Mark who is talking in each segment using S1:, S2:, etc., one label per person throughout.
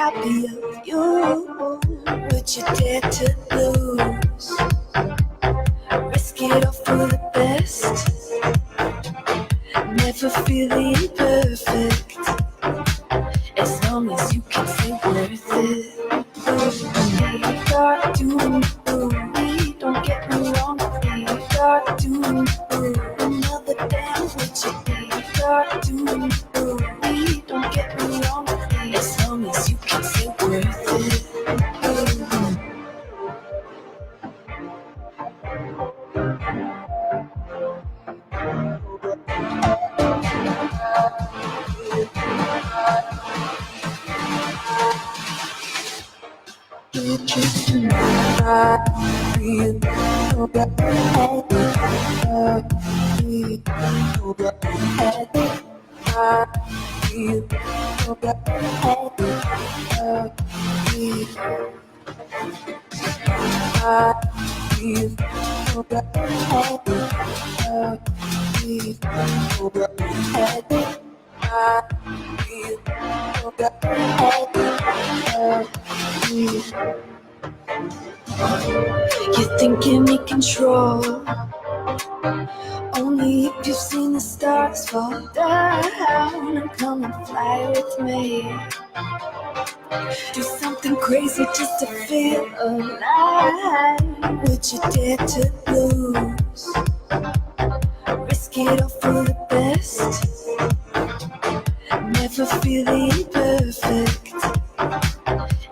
S1: copy of you. Would you dare to lose? Risk it all for the best. Never feeling perfect. As long as you can say worth it. We are doing we don't get me wrong. We are doing another dance with you. We are doing we don't get me wrong. As long as you can say worth it. You think you need control, only if you've seen the stars fall down. And come and fly with me. Do something crazy just to feel alive. Would you dare to lose? Risk it all for the best. Never feeling perfect.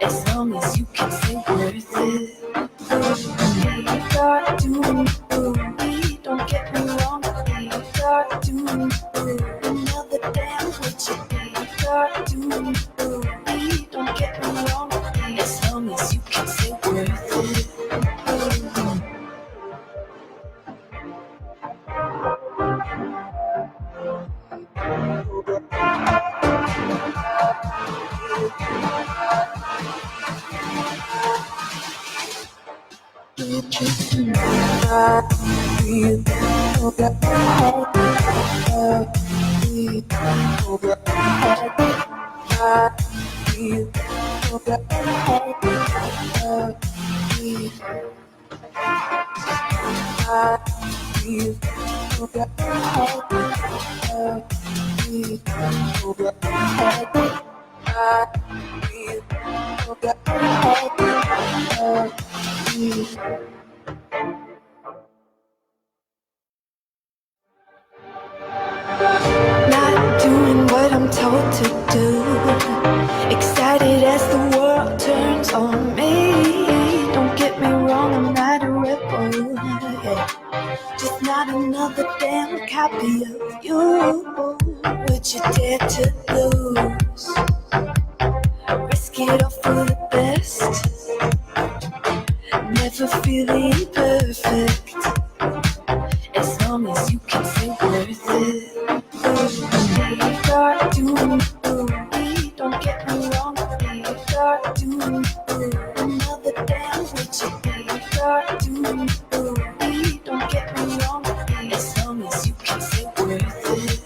S1: As long as you can say worth it. We are doing we don't get me wrong. We are doing another dance with you. We are doing we don't get me wrong. As long as you can say worth it. Not doing what I'm told to do. Excited as the world turns on me. Don't get me wrong, I'm not a rebel. Just not another damn copy of you. Would you dare to lose? Risk it all for the best. Never feeling perfect. As long as you can say worth it. We are doing we don't get me wrong. We are doing another dance with you. We are doing we don't get me wrong. As long as you can say worth it.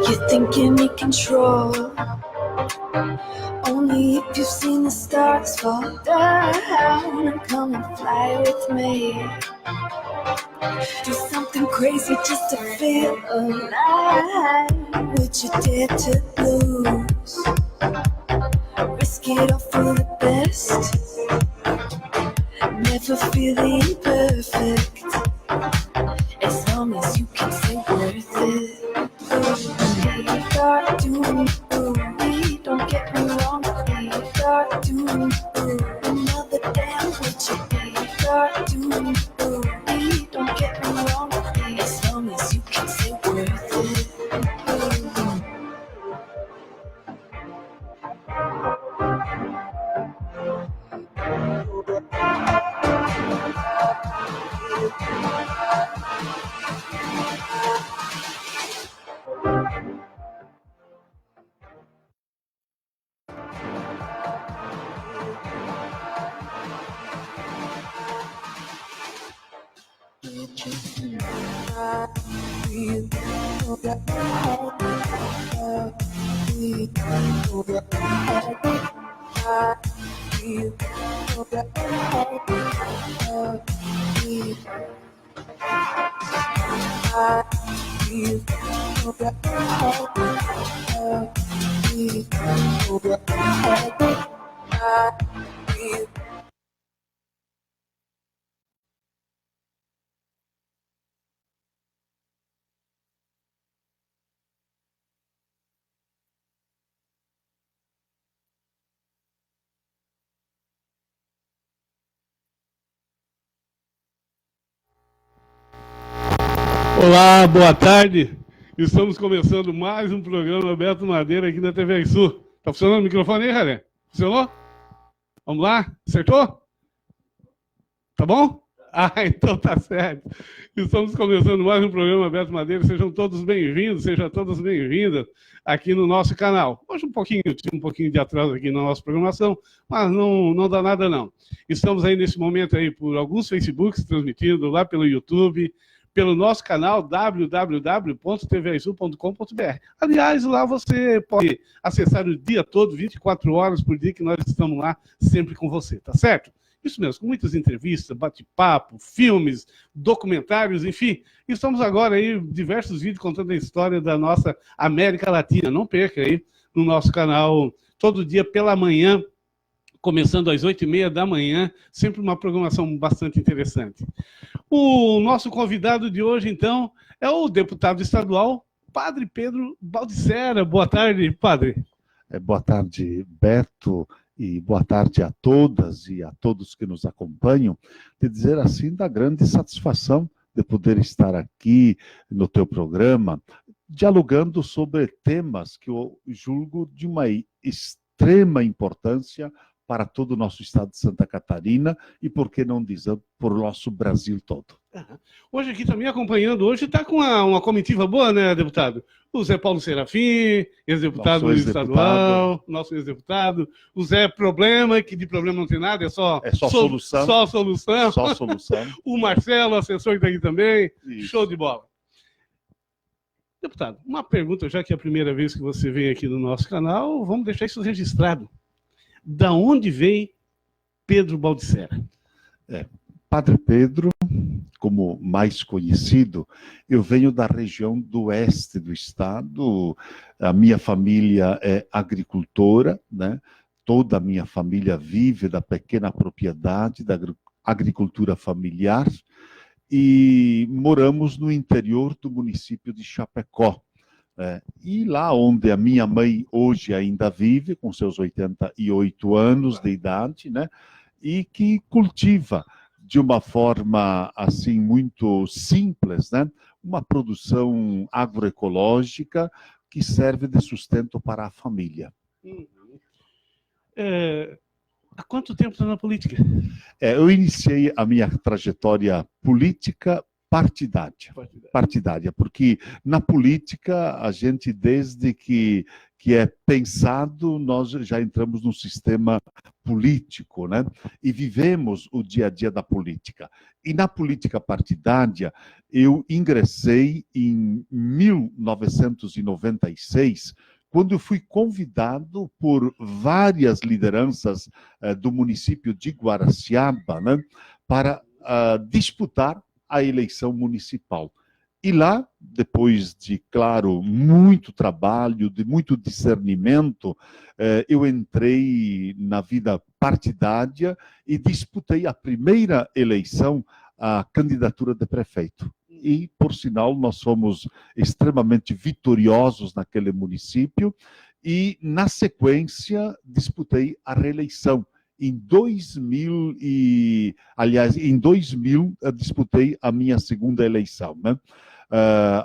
S1: You think you need control, only if you've seen the stars fall down. And come and fly with me. Do something crazy just to feel alive. Would you dare to lose? Risk it all for the best. Never feeling perfect. As long as you can say worth it. We are doing start to move, don't get me wrong, as long as you can say worth it.
S2: Olá, boa tarde. Estamos começando mais um programa Beto Madeira aqui na TV Sul. Tá funcionando o microfone aí, Ralé? Funcionou? Vamos lá? Acertou? Tá bom? Ah, então tá certo. Estamos começando mais um programa Beto Madeira. Sejam todos bem-vindos, sejam todas bem-vindas aqui no nosso canal. Hoje tive um pouquinho de atraso aqui na nossa programação, mas não dá nada não. Estamos aí nesse momento aí por alguns Facebooks transmitindo, lá pelo YouTube, pelo nosso canal www.tvazul.com.br. Aliás, lá você pode acessar o dia todo, 24 horas por dia, que nós estamos lá sempre com você, tá certo? Isso mesmo, com muitas entrevistas, bate-papo, filmes, documentários, enfim. Estamos agora aí, diversos vídeos contando a história da nossa América Latina. Não perca aí no nosso canal, todo dia pela manhã, começando às 8h30 da manhã, sempre uma programação bastante interessante. O nosso convidado de hoje, então, é o deputado estadual, Padre Pedro Baldissera. Boa tarde, padre.
S3: Boa tarde, Beto, e boa tarde a todas e a todos que nos acompanham. De dizer assim, da grande satisfação de poder estar aqui no teu programa, dialogando sobre temas que eu julgo de uma extrema importância para todo o nosso estado de Santa Catarina e, por que não dizer, por o nosso Brasil todo.
S2: Hoje aqui também acompanhando, hoje está com uma comitiva boa, né, deputado? O Zé Paulo Serafim, ex-deputado estadual, nosso ex-deputado, o Zé Problema, que de problema não tem nada, é só solução. Só solução.
S3: Só solução.
S2: O Marcelo, assessor que está aqui também,
S3: Isso.
S2: Show de bola. Deputado, uma pergunta, já que é a primeira vez que você vem aqui no nosso canal, vamos deixar isso registrado. Da onde vem Pedro Baldissera?
S3: Padre Pedro, como mais conhecido, eu venho da região do oeste do estado, a minha família é agricultora, né? Toda a minha família vive da pequena propriedade, da agricultura familiar, e moramos no interior do município de Chapecó. E lá onde a minha mãe hoje ainda vive, com seus 88 anos de idade, né? E que cultiva de uma forma assim muito simples, né? Uma produção agroecológica que serve de sustento para a família.
S2: Há quanto tempo está na política?
S3: Eu iniciei a minha trajetória política partidária, porque na política a gente, desde que é pensado, nós já entramos no sistema político, né? E vivemos o dia a dia da política. E na política partidária, eu ingressei em 1996, quando eu fui convidado por várias lideranças do município de Guaraciaba, né, para disputar a eleição municipal. E lá, depois de, claro, muito trabalho, de muito discernimento, eu entrei na vida partidária e disputei a primeira eleição, a candidatura de prefeito. E, por sinal, nós fomos extremamente vitoriosos naquele município e, na sequência, disputei a reeleição. em 2000 aliás, em 2000 eu disputei a minha segunda eleição, né?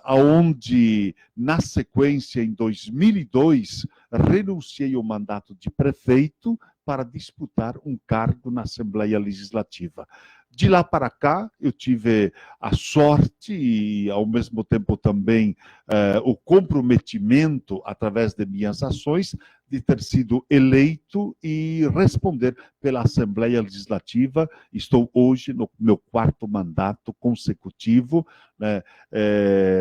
S3: Onde, na sequência, em 2002, renunciei ao mandato de prefeito para disputar um cargo na Assembleia Legislativa. De lá para cá, eu tive a sorte e, ao mesmo tempo, também o comprometimento, através de minhas ações, de ter sido eleito e responder pela Assembleia Legislativa. Estou hoje no meu 4º mandato consecutivo, né,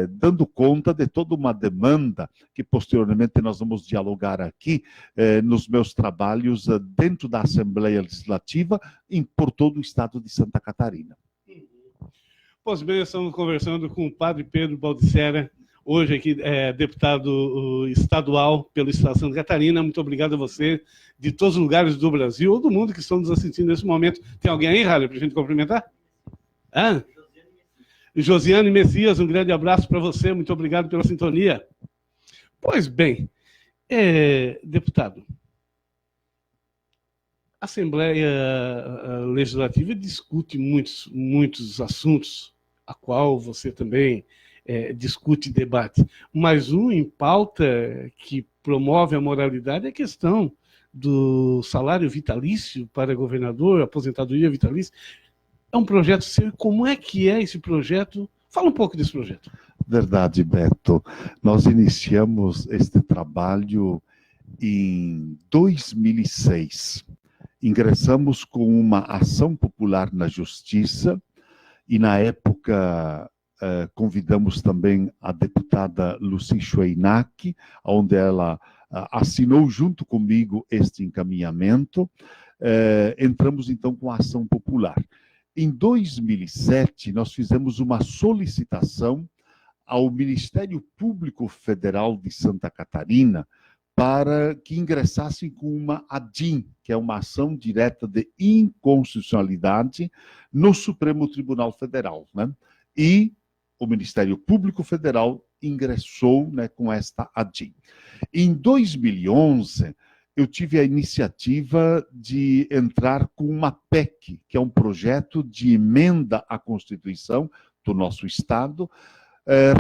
S3: dando conta de toda uma demanda que, posteriormente, nós vamos dialogar aqui nos meus trabalhos dentro da Assembleia Legislativa e por todo o estado de Santa Catarina.
S2: Pois bem, estamos conversando com o padre Pedro Baldissera, hoje aqui deputado estadual pelo estado de Santa Catarina. Muito obrigado a você, de todos os lugares do Brasil ou do mundo que estão nos assistindo nesse momento. Tem alguém aí, Ralho, para a gente cumprimentar? Josiane Messias, um grande abraço para você, muito obrigado pela sintonia. Pois bem, deputado, a Assembleia Legislativa discute muitos assuntos, a qual você também discute e debate, mas um em pauta que promove a moralidade é a questão do salário vitalício para governador, aposentadoria vitalícia. É um projeto seu. Como é que é esse projeto? Fala um pouco desse projeto.
S3: Verdade, Beto. Nós iniciamos este trabalho em 2006. Ingressamos com uma ação popular na Justiça e, na época, convidamos também a deputada Lucy Schweinack, onde ela assinou junto comigo este encaminhamento. Entramos, então, com a ação popular. Em 2007, nós fizemos uma solicitação ao Ministério Público Federal de Santa Catarina para que ingressassem com uma ADIM, que é uma ação direta de inconstitucionalidade, no Supremo Tribunal Federal, né? E o Ministério Público Federal ingressou, né, com esta ADIM. Em 2011, eu tive a iniciativa de entrar com uma PEC, que é um projeto de emenda à Constituição do nosso Estado,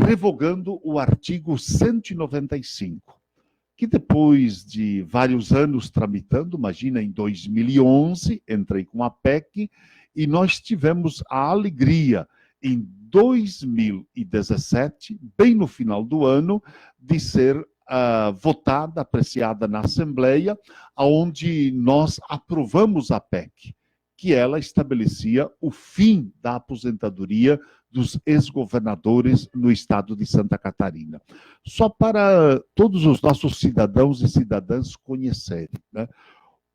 S3: revogando o artigo 195, que depois de vários anos tramitando, imagina, em 2011, entrei com a PEC, e nós tivemos a alegria, em 2017, bem no final do ano, de ser votada, apreciada na Assembleia, onde nós aprovamos a PEC, que ela estabelecia o fim da aposentadoria dos ex-governadores no estado de Santa Catarina. Só para todos os nossos cidadãos e cidadãs conhecerem, né?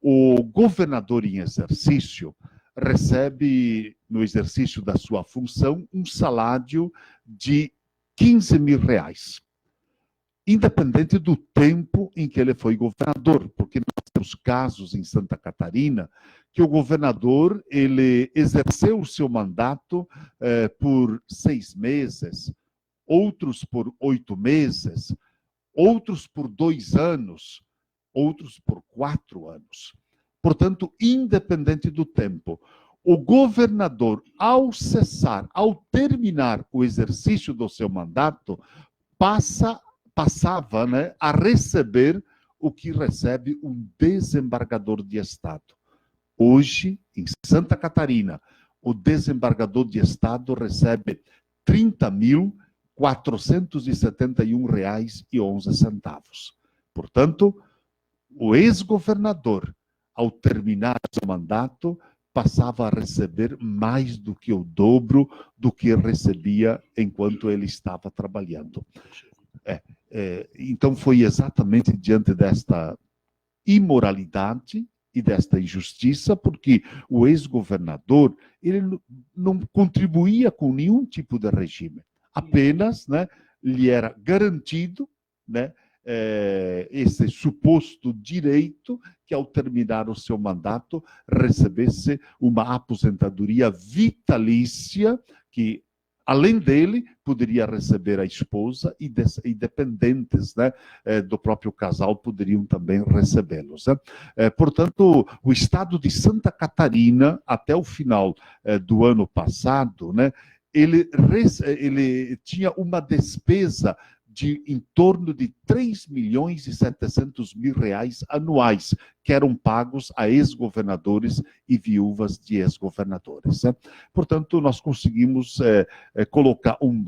S3: O governador em exercício recebe, no exercício da sua função, um salário de R$15 mil, independente do tempo em que ele foi governador, porque nós temos casos em Santa Catarina que o governador ele exerceu o seu mandato por 6 meses, outros por 8 meses, outros por 2 anos, outros por 4 anos. Portanto, independente do tempo, o governador, ao cessar, ao terminar o exercício do seu mandato, passava, né, a receber o que recebe um desembargador de Estado. Hoje, em Santa Catarina, o desembargador de Estado recebe R$30.471,11. Portanto, o ex-governador, ao terminar seu mandato, passava a receber mais do que o dobro do que recebia enquanto ele estava trabalhando. Então, foi exatamente diante desta imoralidade e desta injustiça, porque o ex-governador ele não contribuía com nenhum tipo de regime, apenas, né, lhe era garantido, né, esse suposto direito que, ao terminar o seu mandato, recebesse uma aposentadoria vitalícia que Além dele, poderia receber a esposa e dependentes, né, do próprio casal poderiam também recebê-los, né? Portanto, o estado de Santa Catarina, até o final do ano passado, né, ele tinha uma despesa de em torno de 3.700.000 reais anuais, que eram pagos a ex-governadores e viúvas de ex-governadores, né? Portanto, nós conseguimos colocar um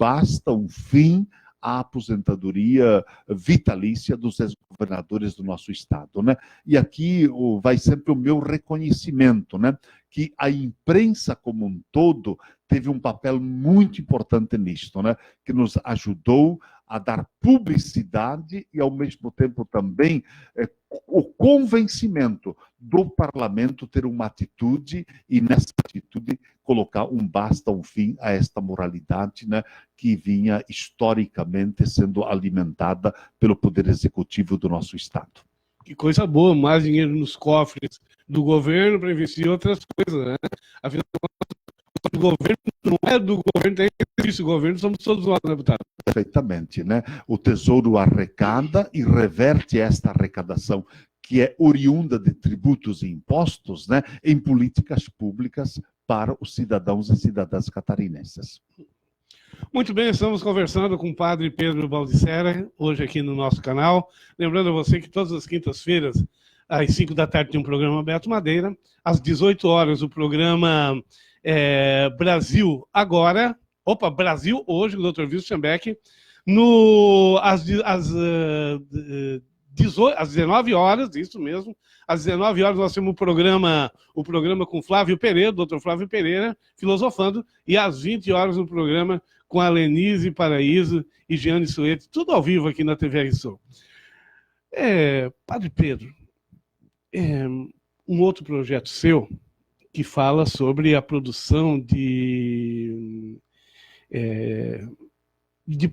S3: fim à aposentadoria vitalícia dos ex-governadores do nosso estado, né? E aqui vai sempre o meu reconhecimento, né? Que a imprensa como um todo teve um papel muito importante nisto, né? Que nos ajudou a dar publicidade e, ao mesmo tempo, também o convencimento do parlamento ter uma atitude e, nessa atitude, colocar um fim a esta moralidade, né, que vinha historicamente sendo alimentada pelo Poder Executivo do nosso Estado.
S2: Que coisa boa, mais dinheiro nos cofres do governo para investir em outras coisas, né? Afinal de contas, o governo não é do governo, tem isso, o governo somos todos nós, né, deputado?
S3: Perfeitamente, né? O Tesouro arrecada e reverte esta arrecadação, que é oriunda de tributos e impostos, né, em políticas públicas para os cidadãos e cidadãs catarinenses.
S2: Muito bem, estamos conversando com o padre Pedro Baldissera, hoje aqui no nosso canal. Lembrando a você que todas as quintas-feiras, às 5 da tarde, tem um programa Beto Madeira. Às 18 horas, o programa Brasil Agora. Opa, Brasil Hoje, com o Dr. Wilson Schembeck. Às 19 horas, isso mesmo, às 19 horas nós temos o programa com Flávio Pereira, Dr. Flávio Pereira, filosofando, e às 20 horas o programa com a Lenise Paraíso e Giane Suete, tudo ao vivo aqui na TV RSO. Padre Pedro, um outro projeto seu que fala sobre a produção de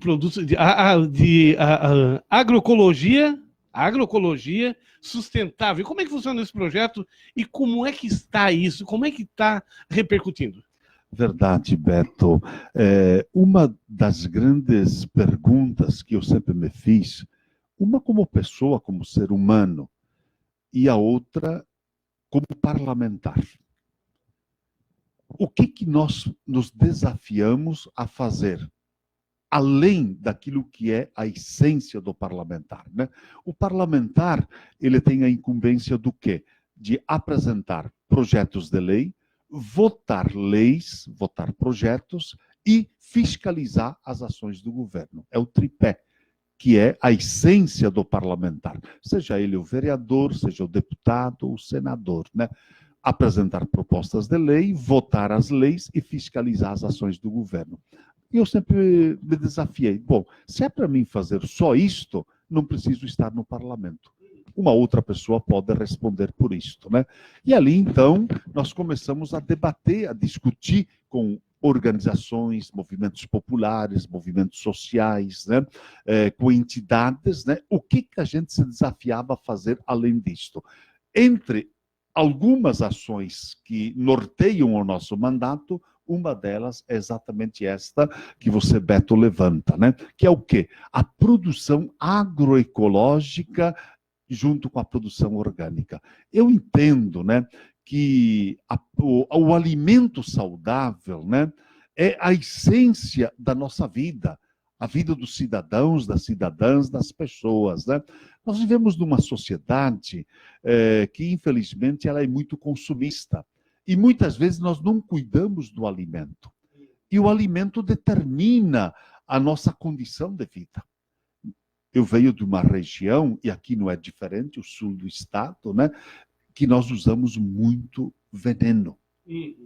S2: produtos de agroecologia sustentável. Como é que funciona esse projeto e como é que está isso? Como é que está repercutindo?
S3: Verdade, Beto. Uma das grandes perguntas que eu sempre me fiz, uma como pessoa, como ser humano, e a outra como parlamentar. O que nós nos desafiamos a fazer? Além daquilo que é a essência do parlamentar, né? O parlamentar, ele tem a incumbência do quê? De apresentar projetos de lei, votar leis, votar projetos e fiscalizar as ações do governo. É o tripé, que é a essência do parlamentar. Seja ele o vereador, seja o deputado, o senador, né? Apresentar propostas de lei, votar as leis e fiscalizar as ações do governo. E eu sempre me desafiei. Bom, se é para mim fazer só isto, não preciso estar no parlamento. Uma outra pessoa pode responder por isto, né? E ali, então, nós começamos a debater, a discutir com organizações, movimentos populares, movimentos sociais, né? Com entidades, né? O que a gente se desafiava a fazer além disto? Entre algumas ações que norteiam o nosso mandato, uma delas é exatamente esta que você, Beto, levanta, né? Que é o quê? A produção agroecológica junto com a produção orgânica. Eu entendo, né, que o alimento saudável, né, é a essência da nossa vida, a vida dos cidadãos, das cidadãs, das pessoas, né? Nós vivemos numa sociedade que, infelizmente, ela é muito consumista. E muitas vezes nós não cuidamos do alimento. E o alimento determina a nossa condição de vida. Eu venho de uma região, e aqui não é diferente, o sul do estado, né, que nós usamos muito veneno,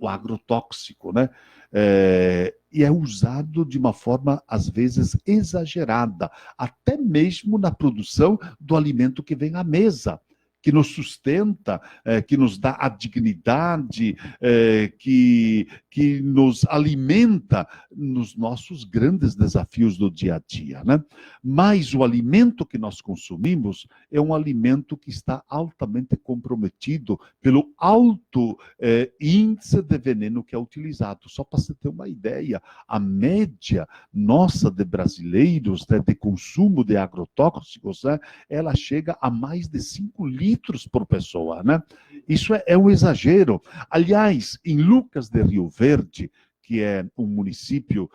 S3: o agrotóxico, né? E é usado de uma forma, às vezes, exagerada, até mesmo na produção do alimento que vem à mesa, que nos sustenta, que nos dá a dignidade, que nos alimenta nos nossos grandes desafios do dia a dia, né? Mas o alimento que nós consumimos é um alimento que está altamente comprometido pelo alto índice de veneno que é utilizado. Só para você ter uma ideia, a média nossa de brasileiros, né, de consumo de agrotóxicos, né, ela chega a mais de 5 litros por pessoa, né? Isso é um exagero. Aliás, em Lucas de Rio Verde, que é um município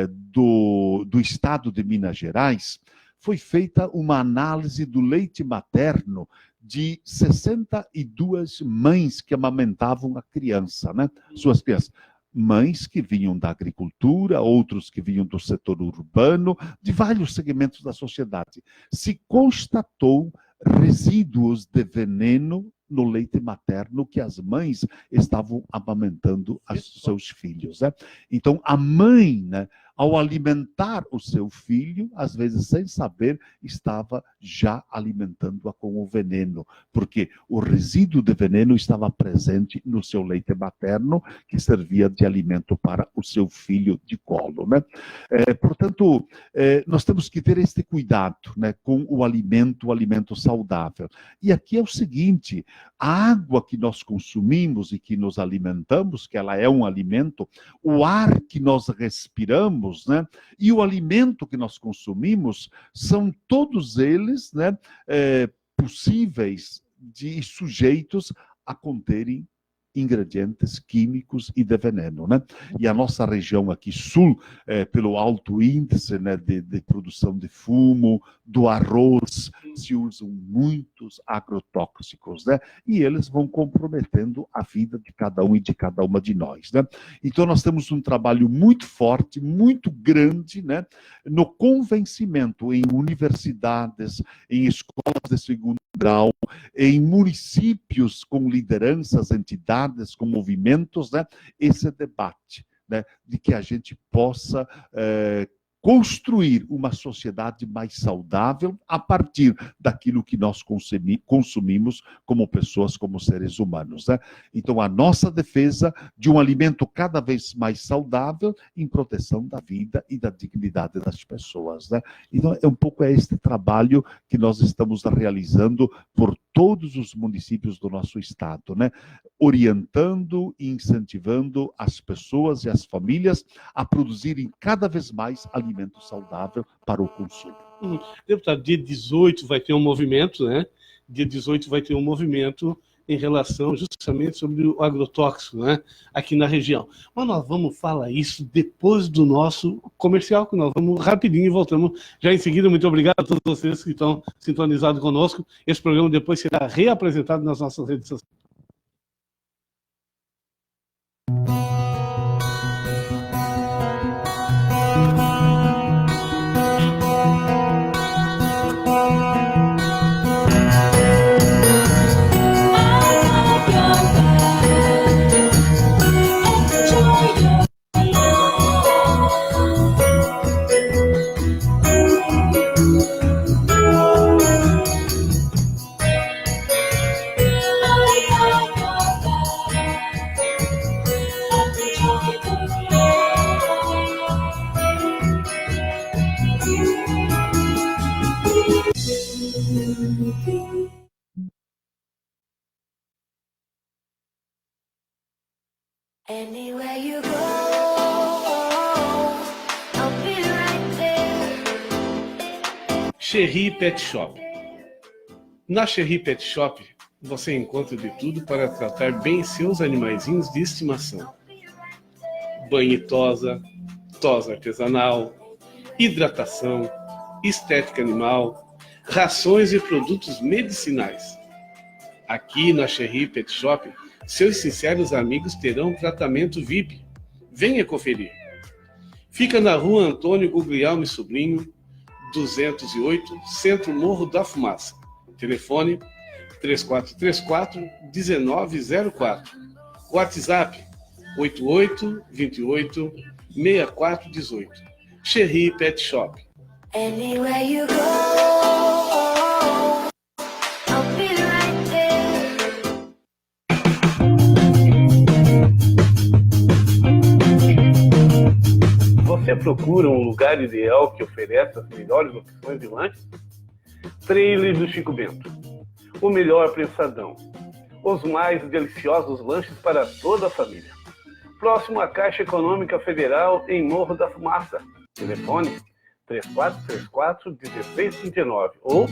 S3: do estado de Minas Gerais, foi feita uma análise do leite materno de 62 mães que amamentavam a criança, né? Suas crianças. Mães que vinham da agricultura, outros que vinham do setor urbano, de vários segmentos da sociedade. Se constatou resíduos de veneno no leite materno que as mães estavam amamentando os seus filhos, né? Então, a mãe, né, ao alimentar o seu filho, às vezes sem saber, estava já alimentando-a com o veneno, porque o resíduo de veneno estava presente no seu leite materno, que servia de alimento para o seu filho de colo, né? Portanto, nós temos que ter este cuidado, né, com o alimento saudável. E aqui é o seguinte: a água que nós consumimos e que nos alimentamos, que ela é um alimento, o ar que nós respiramos, né, e o alimento que nós consumimos, são todos eles, né, possíveis e sujeitos a conterem ingredientes químicos e de veneno, né? E a nossa região aqui sul, pelo alto índice, né, de produção de fumo, do arroz, se usam muitos agrotóxicos, né? E eles vão comprometendo a vida de cada um e de cada uma de nós, né? Então nós temos um trabalho muito forte, muito grande, né, no convencimento em universidades, em escolas de segundo grau, em municípios com lideranças, entidades, com movimentos, né, esse debate, né, de que a gente possa construir uma sociedade mais saudável a partir daquilo que nós consumimos como pessoas, como seres humanos, né? Então, a nossa defesa de um alimento cada vez mais saudável em proteção da vida e da dignidade das pessoas, né? Então, é um pouco este trabalho que nós estamos realizando por todos os municípios do nosso estado, né? Orientando e incentivando as pessoas e as famílias a produzirem cada vez mais alimento saudável para o consumo.
S2: Deputado, dia 18 vai ter um movimento, né? Dia 18 vai ter um movimento em relação justamente sobre o agrotóxico, né, aqui na região. Mas nós vamos falar isso depois do nosso comercial, que nós vamos rapidinho e voltamos já em seguida. Muito obrigado a todos vocês que estão sintonizados conosco. Esse programa depois será reapresentado nas nossas redes sociais.
S1: Anywhere you go, I'll be right there.
S2: Cherry Pet Shop. Na Cherry Pet Shop, você encontra de tudo para tratar bem seus animaizinhos de estimação. Banho e tosa, tosa artesanal, hidratação, estética animal, rações e produtos medicinais. Aqui na Cherry Pet Shop, seus sinceros amigos terão tratamento VIP. Venha conferir. Fica na rua Antônio Guglielmo Sobrinho, 208, Centro Morro da Fumaça. Telefone 3434-1904. WhatsApp 8828-6418. Cherry Pet Shop.
S1: Anywhere you go, I'll be right there.
S2: Você procura um lugar ideal que ofereça as melhores opções de lanches? Trailer do Chico Bento. O melhor prensadão. Os mais deliciosos lanches para toda a família. Próximo à Caixa Econômica Federal, em Morro da Fumaça. Telefone 3434-1639 ou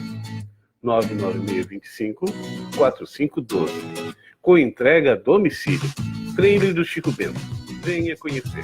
S2: 99625-4512. Com entrega a domicílio. Trailer do Chico Bento. Venha conhecer.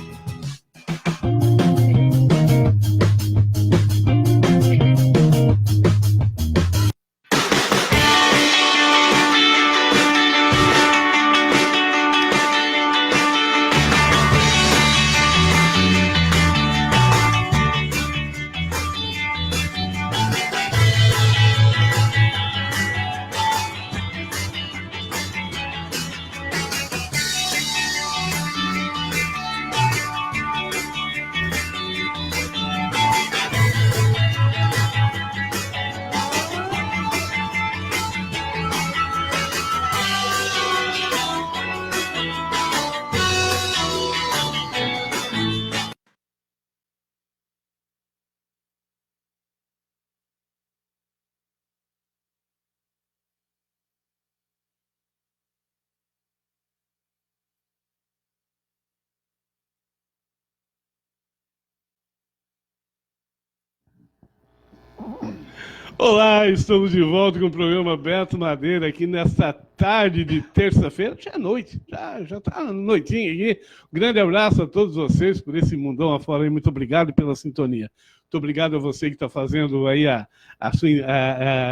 S2: Olá, estamos de volta com o programa Beto Madeira aqui nessa tarde de terça-feira. Já é noite, já tá noitinha aqui. Um grande abraço a todos vocês por esse mundão afora aí. Muito obrigado pela sintonia. Muito obrigado a você que está fazendo aí a sua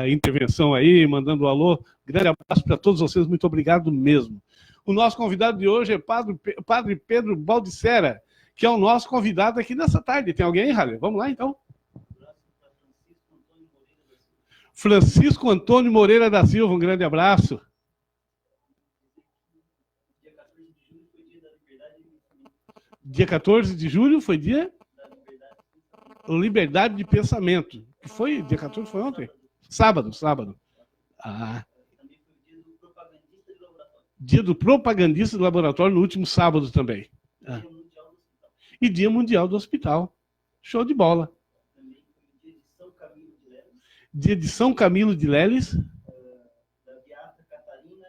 S2: intervenção aí, mandando um alô. Grande abraço para todos vocês, muito obrigado mesmo. O nosso convidado de hoje é Padre Pedro Baldissera, que é o nosso convidado aqui nessa tarde. Tem alguém aí, Ralê? Vamos lá, então. Francisco Antônio Moreira da Silva, um grande abraço. Dia 14 de julho foi dia Liberdade de Pensamento. Que foi dia 14, foi ontem? Sábado. Ah. Dia do propagandista do laboratório no último sábado também. Ah. E Dia Mundial do Hospital. Show de bola. Dia de São Camilo de Leles.
S4: Da Beata Catarina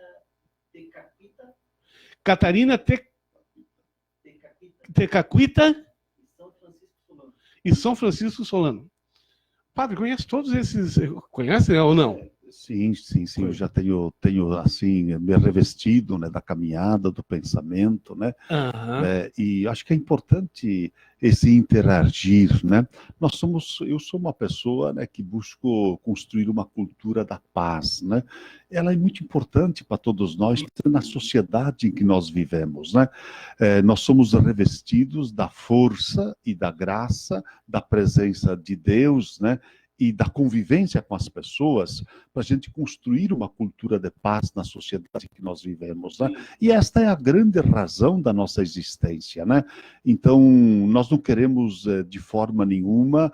S4: Tecaquita.
S2: Catarina Tecaquita e São Francisco Solano. Padre, conhece todos esses? Conhece, né, ou não?
S3: Sim. Eu já tenho assim, me revestido, né, da caminhada, do pensamento, né? E acho que é importante esse interagir, né? Eu sou uma pessoa, né, que busco construir uma cultura da paz, né? Ela é muito importante para todos nós na sociedade em que nós vivemos, né? Nós somos revestidos da força e da graça, da presença de Deus, né? E da convivência com as pessoas, para a gente construir uma cultura de paz na sociedade que nós vivemos, né? E esta é a grande razão da nossa existência, né? Então, nós não queremos, de forma nenhuma,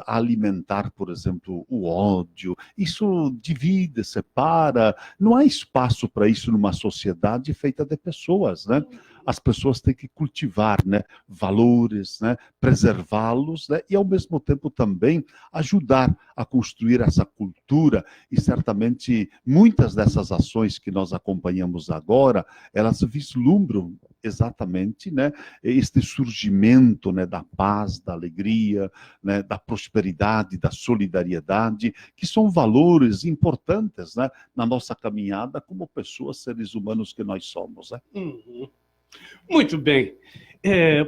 S3: alimentar, por exemplo, o ódio. Isso divide, separa. Não há espaço para isso numa sociedade feita de pessoas, né? As pessoas têm que cultivar, né, valores, né, preservá-los, né, e ao mesmo tempo também ajudar a construir essa cultura. E certamente muitas dessas ações que nós acompanhamos agora, elas vislumbram exatamente, né, este surgimento, né, da paz, da alegria, né, da prosperidade, da solidariedade, que são valores importantes, né, na nossa caminhada como pessoas, seres humanos que nós somos, né?
S2: Muito bem.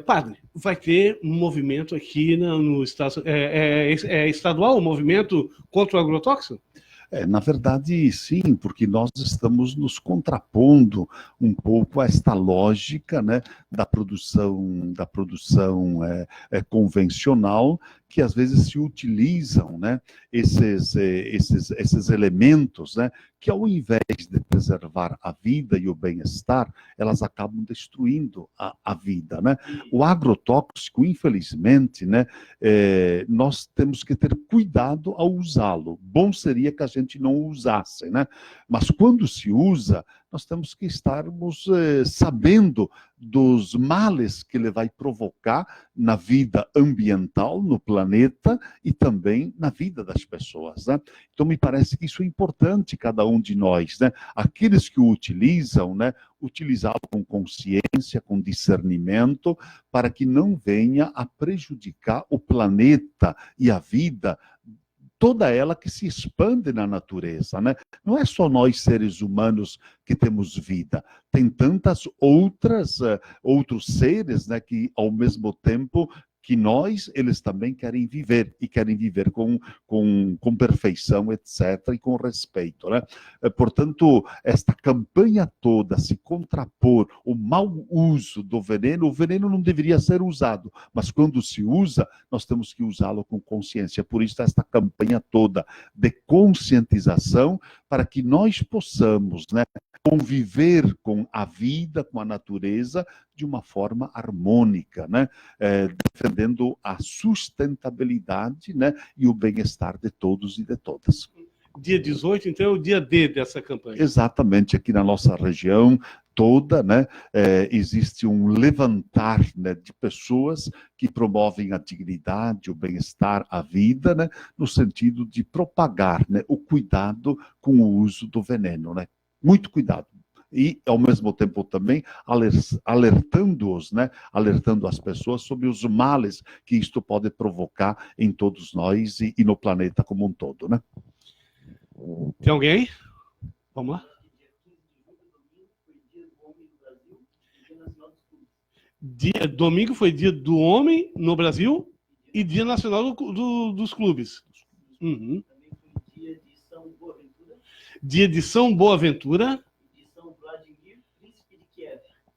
S2: Padre, vai ter um movimento aqui no estado. É estadual o movimento contra o agrotóxico?
S3: Na verdade, sim, porque nós estamos nos contrapondo um pouco a esta lógica, né, da produção convencional, que às vezes se utilizam, né, esses elementos, né, que ao invés de preservar a vida e o bem-estar, elas acabam destruindo a vida, né? O agrotóxico, infelizmente, né, nós temos que ter cuidado ao usá-lo. Bom seria que a gente não o usasse, né? Mas quando se usa, nós temos que estarmos sabendo dos males que ele vai provocar na vida ambiental, no planeta e também na vida das pessoas, né? Então, me parece que isso é importante, cada um de nós, né? Aqueles que o utilizam, né? Utilizá-lo com consciência, com discernimento, para que não venha a prejudicar o planeta e a vida, toda ela que se expande na natureza, né? Não é só nós, seres humanos, que temos vida. Tem tantas outros seres, né, que ao mesmo tempo que nós, eles também querem viver, e querem viver com perfeição, etc., e com respeito, né? Portanto, esta campanha toda, se contrapor o mau uso do veneno, o veneno não deveria ser usado, mas quando se usa, nós temos que usá-lo com consciência. Por isso, esta campanha toda de conscientização, para que nós possamos, né, conviver com a vida, com a natureza, de uma forma harmônica, né? Defendendo a sustentabilidade, né? E o bem-estar de todos e de todas.
S2: Dia 18, então, é o dia D dessa campanha.
S3: Exatamente, aqui na nossa região toda, né, existe um levantar, né, de pessoas que promovem a dignidade, o bem-estar, a vida, né, no sentido de propagar, né, o cuidado com o uso do veneno, né? Muito cuidado. E, ao mesmo tempo, também alertando-os, né? Alertando as pessoas sobre os males que isto pode provocar em todos nós e no planeta como um todo, né?
S2: Tem alguém? Vamos lá. Domingo foi dia do homem no Brasil e dia nacional dos clubes. Uhum. Dia de São Boaventura.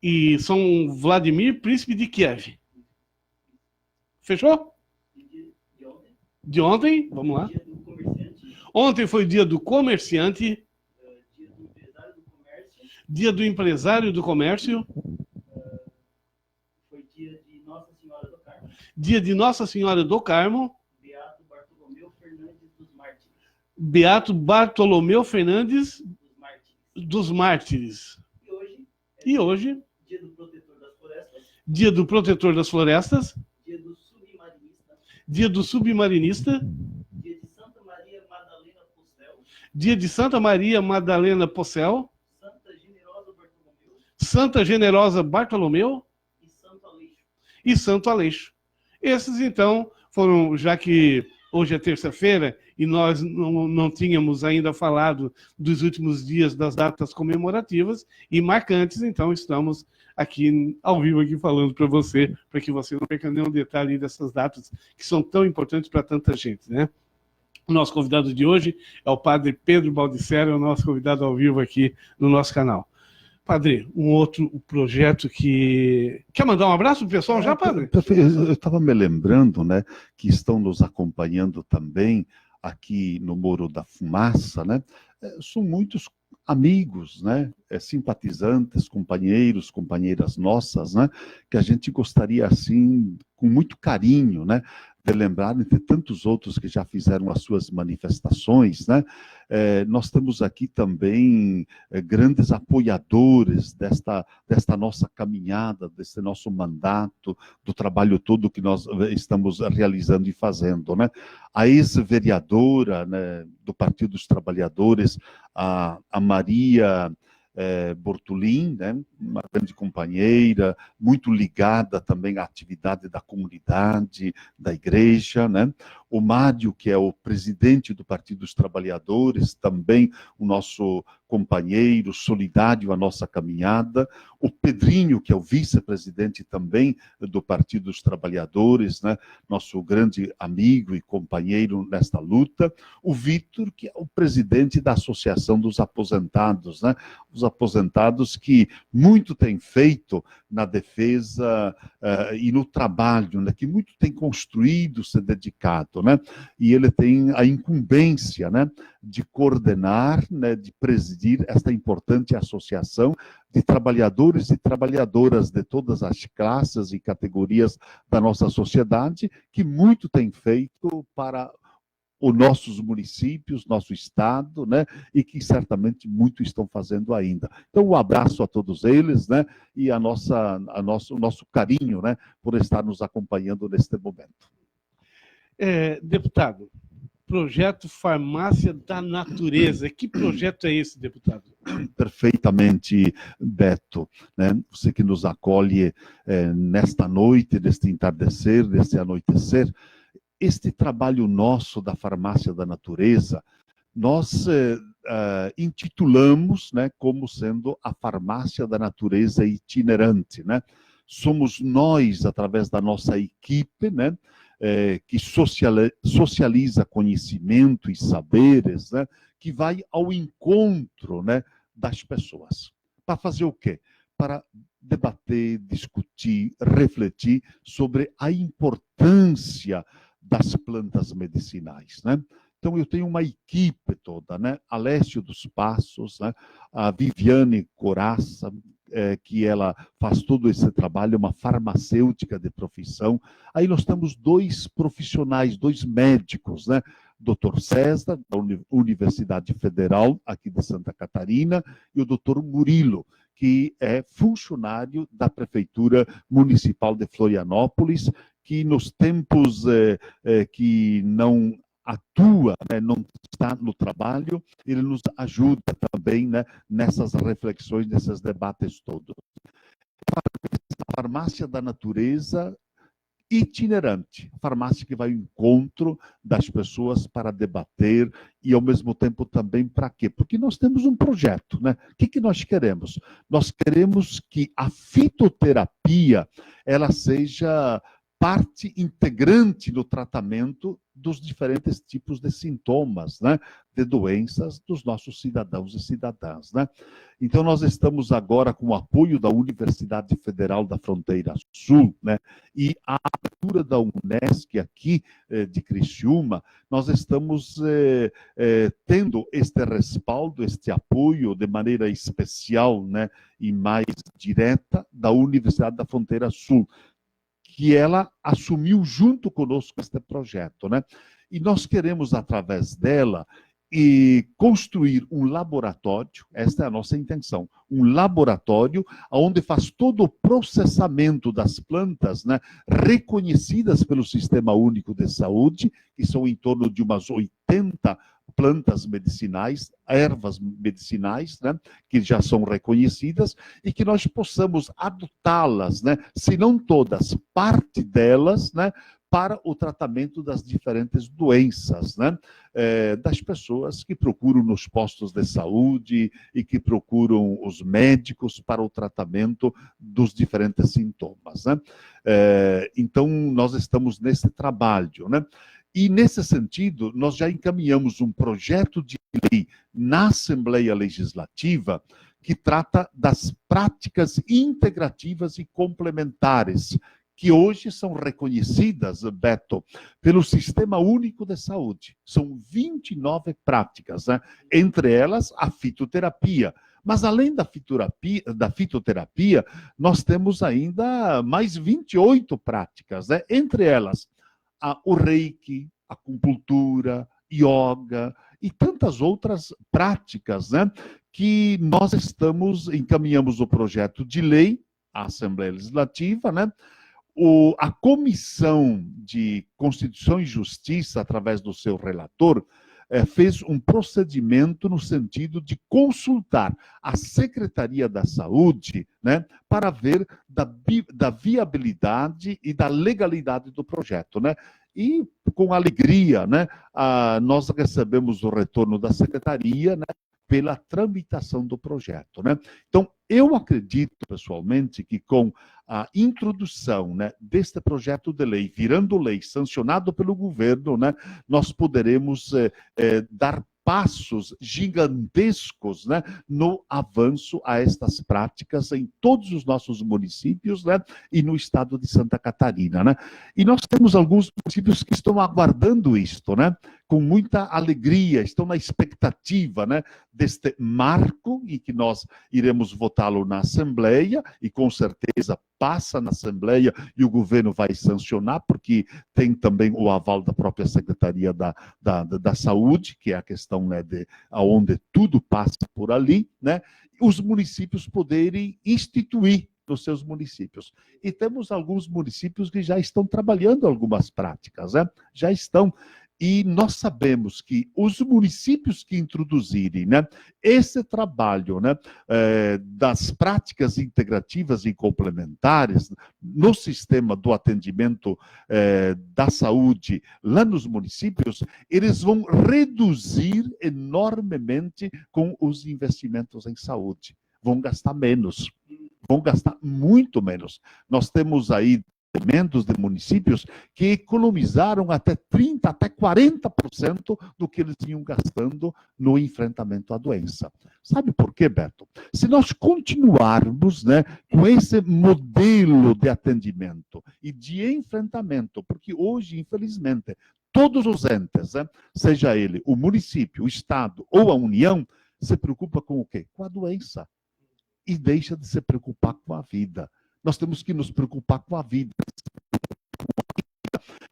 S2: E São Vladimir, príncipe de Kiev. Fechou? De ontem, vamos lá. Ontem foi o dia do comerciante. Dia do empresário do comércio.
S4: Foi dia de Nossa Senhora do Carmo.
S2: Dia de Nossa Senhora do Carmo.
S4: Beato Bartolomeu Fernandes dos Mártires.
S2: Beato Bartolomeu Fernandes dos Mártires. E hoje,
S4: dia do Protetor das Florestas.
S2: Dia do Protetor das Florestas.
S4: Dia do Submarinista.
S2: Dia do Submarinista.
S4: Dia de Santa Maria Madalena Possel.
S2: Dia de Santa Maria Madalena Possel.
S4: Santa Generosa Bartolomeu.
S2: Santa Generosa Bartolomeu.
S4: E Santo Aleixo.
S2: E Santo Aleixo. Esses, então, foram, já que hoje é terça-feira e nós não tínhamos ainda falado dos últimos dias das datas comemorativas e marcantes, então estamos aqui ao vivo aqui falando para você, para que você não perca nenhum detalhe dessas datas que são tão importantes para tanta gente, né? O nosso convidado de hoje é o padre Pedro Baldisseri, o nosso convidado ao vivo aqui no nosso canal. Padre, um outro projeto que... Quer mandar um abraço pro pessoal já, padre?
S3: Eu estava me lembrando, né, que estão nos acompanhando também aqui no Morro da Fumaça, né? São muitos amigos, né, simpatizantes, companheiros, companheiras nossas, né, que a gente gostaria, assim, com muito carinho, né, de lembrar, entre tantos outros que já fizeram as suas manifestações, né? Nós temos aqui também grandes apoiadores desta nossa caminhada, desse nosso mandato, do trabalho todo que nós estamos realizando e fazendo, né? A ex-vereadora, né, do Partido dos Trabalhadores, a Maria Bortolin, né, uma grande companheira, muito ligada também à atividade da comunidade, da igreja, né? O Mário, que é o presidente do Partido dos Trabalhadores, também o nosso companheiro, solidário à nossa caminhada. O Pedrinho, que é o vice-presidente também do Partido dos Trabalhadores, né? Nosso grande amigo e companheiro nesta luta. O Vitor, que é o presidente da Associação dos Aposentados, né? Os aposentados que muito têm feito na defesa e no trabalho, né? Que muito têm construído, se dedicado, né? E ele tem a incumbência, né, de coordenar, né, de presidir esta importante associação de trabalhadores e trabalhadoras de todas as classes e categorias da nossa sociedade, que muito tem feito para os nossos municípios, nosso estado, né? E que certamente muito estão fazendo ainda. Então, um abraço a todos eles, né? E o nosso carinho, né? Por estar nos acompanhando neste momento.
S2: Deputado, projeto Farmácia da Natureza. Que projeto é esse, deputado?
S3: Perfeitamente, Beto, né? Você que nos acolhe nesta noite, neste entardecer, neste anoitecer. Este trabalho nosso da Farmácia da Natureza, nós intitulamos, né, como sendo a Farmácia da Natureza itinerante, né? Somos nós, através da nossa equipe, né, que socializa conhecimento e saberes, né, que vai ao encontro, né, das pessoas. Para fazer o quê? Para debater, discutir, refletir sobre a importância das plantas medicinais, né? Então, eu tenho uma equipe toda, né? Alessio dos Passos, né? A Viviane Coraça, que ela faz todo esse trabalho, uma farmacêutica de profissão. Aí nós temos 2 profissionais, 2 médicos, né? Dr. César, da Universidade Federal, aqui de Santa Catarina, e o Dr. Murilo, que é funcionário da Prefeitura Municipal de Florianópolis, que nos tempos que não atua, né, não está no trabalho, ele nos ajuda também, né, nessas reflexões, nesses debates todos. A Farmácia da Natureza itinerante, farmácia que vai ao encontro das pessoas para debater e, ao mesmo tempo, também para quê? Porque nós temos um projeto, né? O que nós queremos? Nós queremos que a fitoterapia ela seja parte integrante no tratamento dos diferentes tipos de sintomas, né, de doenças dos nossos cidadãos e cidadãs, né? Então, nós estamos agora com o apoio da Universidade Federal da Fronteira Sul, né, e a abertura da Unesc aqui de Criciúma, nós estamos tendo este respaldo, este apoio de maneira especial, né, e mais direta da Universidade da Fronteira Sul, que ela assumiu junto conosco este projeto, né? E nós queremos, através dela, construir um laboratório, esta é a nossa intenção, um laboratório onde faz todo o processamento das plantas, né, reconhecidas pelo Sistema Único de Saúde, que são em torno de umas 80 plantas medicinais, ervas medicinais, né, que já são reconhecidas, e que nós possamos adotá-las, né, se não todas, parte delas, né, para o tratamento das diferentes doenças, né, das pessoas que procuram nos postos de saúde e que procuram os médicos para o tratamento dos diferentes sintomas, né. Então, nós estamos nesse trabalho, né. E, nesse sentido, nós já encaminhamos um projeto de lei na Assembleia Legislativa que trata das práticas integrativas e complementares, que hoje são reconhecidas, Beto, pelo Sistema Único de Saúde. São 29 práticas, né? Entre elas a fitoterapia. Mas, além da fitoterapia, nós temos ainda mais 28 práticas, né? Entre elas o reiki, a acupuntura, yoga e tantas outras práticas, né, que nós encaminhamos o projeto de lei à Assembleia Legislativa, né, a Comissão de Constituição e Justiça, através do seu relator, fez um procedimento no sentido de consultar a Secretaria da Saúde, né, para ver da viabilidade e da legalidade do projeto, né? E, com alegria, né, nós recebemos o retorno da Secretaria, né, pela tramitação do projeto, né? Então, eu acredito, pessoalmente, que com a introdução, né, deste projeto de lei, virando lei, sancionado pelo governo, né, nós poderemos dar passos gigantescos, né, no avanço a estas práticas em todos os nossos municípios, né, e no estado de Santa Catarina, né? E nós temos alguns municípios que estão aguardando isto, né? com muita alegria, estão na expectativa, né, deste marco em que nós iremos votá-lo na Assembleia, e com certeza passa na Assembleia e o governo vai sancionar, porque tem também o aval da própria Secretaria da Saúde, que é a questão, né, de onde tudo passa por ali, né, os municípios poderem instituir nos seus municípios. E temos alguns municípios que já estão trabalhando algumas práticas, né? Já estão. E nós sabemos que os municípios que introduzirem, né, esse trabalho, né, das práticas integrativas e complementares no sistema do atendimento da saúde lá nos municípios, eles vão reduzir enormemente com os investimentos em saúde. Vão gastar menos. Vão gastar muito menos. Nós temos aí elementos de municípios que economizaram até 30%, até 40% do que eles vinham gastando no enfrentamento à doença. Sabe por quê, Beto? Se nós continuarmos, né, com esse modelo de atendimento e de enfrentamento, porque hoje, infelizmente, todos os entes, né, seja ele o município, o estado ou a União, se preocupa com o quê? Com a doença. E deixa de se preocupar com a vida. Nós temos que nos preocupar com a vida.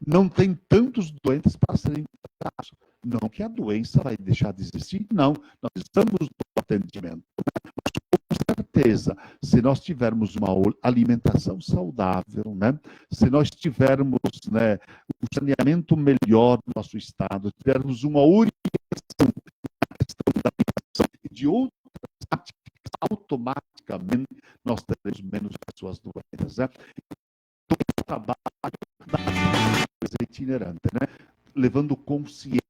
S3: Não tem tantos doentes para serem tratados. Não que a doença vai deixar de existir, não. Nós estamos no atendimento. Mas, com certeza, se nós tivermos uma alimentação saudável, né? Se nós tivermos, né, um saneamento melhor no nosso estado, tivermos uma orientação na questão da alimentação e de outras práticas, automaticamente nós teremos menos pessoas doentes, né? Então, o trabalho da empresa itinerante, né, levando consciência,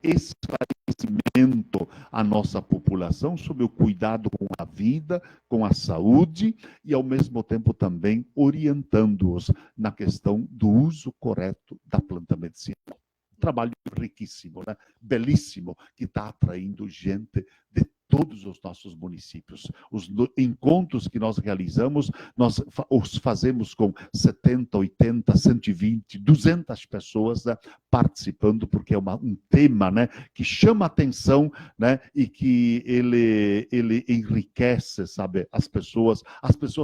S3: esclarecimento à nossa população sobre o cuidado com a vida, com a saúde, e ao mesmo tempo também orientando-os na questão do uso correto da planta medicinal. Trabalho riquíssimo, né? Belíssimo, que está atraindo gente de todos os nossos municípios. Os encontros que nós realizamos, nós os fazemos com 70, 80, 120, 200 pessoas, né, participando, porque é um tema, né, que chama atenção, né, e que ele enriquece, sabe, as pessoas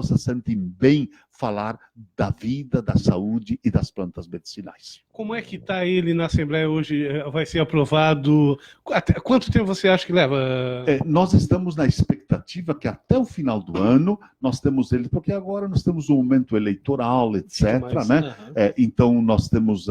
S3: se sentem bem falar da vida, da saúde e das plantas medicinais.
S2: Como é que está ele na Assembleia hoje? Vai ser aprovado? Quanto tempo você acha que leva?
S3: Nós estamos na expectativa que até o final do ano nós temos ele, porque agora nós temos um momento eleitoral, etc., né? Então nós temos